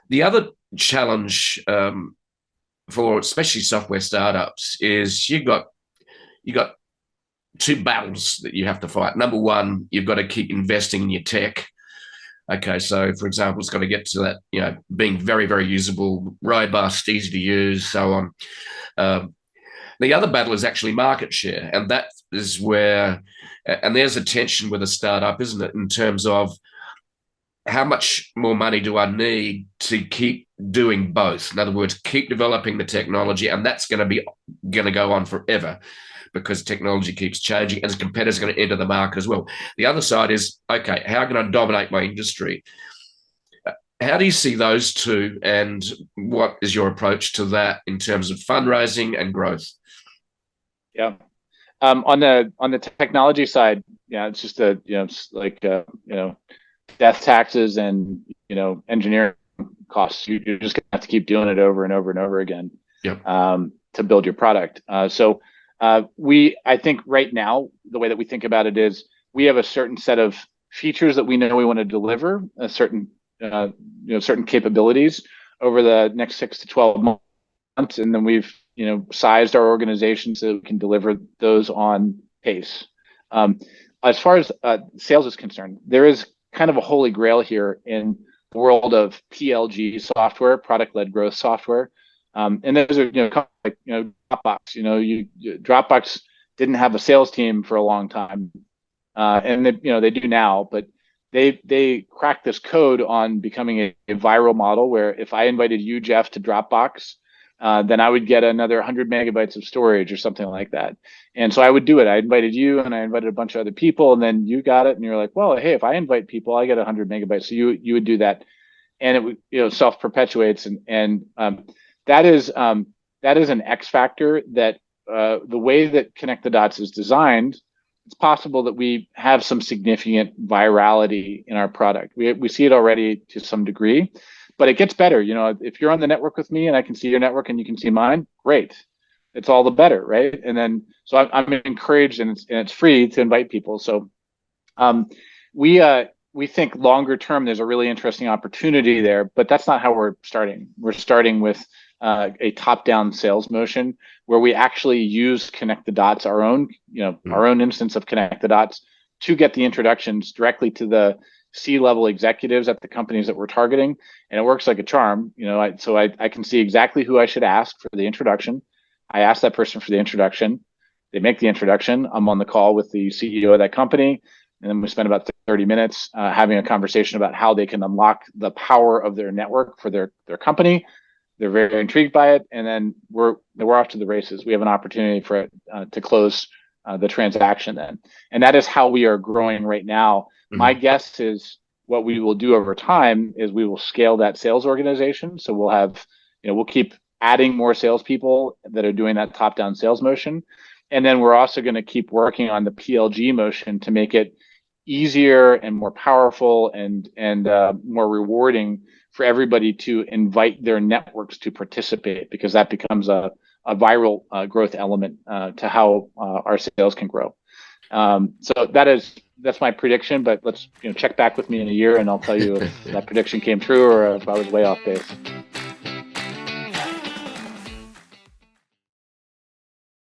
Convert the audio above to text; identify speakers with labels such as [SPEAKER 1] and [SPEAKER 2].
[SPEAKER 1] The other challenge for especially software startups is you got two battles that you have to fight. Number one, you've got to keep investing in your tech. Okay, so for example, it's got to get to that, being very, very usable, robust, easy to use, so on. Um, the other battle is actually market share, and that is where, and there's a tension with a startup, isn't it, in terms of how much more money do I need to keep doing both? In other words, keep developing the technology, and that's going to go on forever because technology keeps changing and the competitors are going to enter the market as well. The other side is, okay, how can I dominate my industry? How do you see those two, and what is your approach to that in terms of fundraising and growth?
[SPEAKER 2] Yeah. On the technology side, yeah, it's just it's like death taxes and engineering costs. You're just gonna have to keep doing it over and over and over again
[SPEAKER 1] Yep.
[SPEAKER 2] to build your product. I think right now the way that we think about it is we have a certain set of features that we know we want to deliver, a certain certain capabilities over the next 6 to 12 months, and then we've sized our organization so that we can deliver those on pace. As far as sales is concerned, there is kind of a holy grail here in the world of PLG software, product-led growth software. And those are like Dropbox. Dropbox didn't have a sales team for a long time, and they do now, but they cracked this code on becoming a viral model where if I invited you, Jeff, to Dropbox, then I would get another 100 megabytes of storage or something like that. And so I would do it. I invited you and I invited a bunch of other people, and then you got it, and you're like, well, hey, if I invite people, I get 100 megabytes. So you would do that, and it would self perpetuates, and that is an X factor that the way that Connect the Dots is designed, it's possible that we have some significant virality in our product. We see it already to some degree, but it gets better. If you're on the network with me and I can see your network and you can see mine, great. It's all the better, right? And then so I'm encouraged, and it's free to invite people. So um, we think longer term there's a really interesting opportunity there, but that's not how we're starting. We're starting with a top-down sales motion where we actually use Connect the Dots, our own instance of Connect the Dots, to get the introductions directly to the C-level executives at the companies that we're targeting, and it works like a charm. I can see exactly who I should ask for the introduction. I ask that person for the introduction. They make the introduction. I'm on the call with the CEO of that company, and then we spend about 30 minutes having a conversation about how they can unlock the power of their network for their company. They're very intrigued by it, and then we're off to the races. We have an opportunity for it to close the transaction then, and that is how we are growing right now. My
[SPEAKER 1] Mm-hmm.
[SPEAKER 2] guess is what we will do over time is we will scale that sales organization. So we'll have, we'll keep adding more salespeople that are doing that top-down sales motion, and then we're also going to keep working on the PLG motion to make it easier and more powerful and more rewarding for everybody to invite their networks to participate, because that becomes a viral growth element to how our sales can grow. So that's my prediction, but let's check back with me in a year and I'll tell you if that prediction came true or if I was way off base.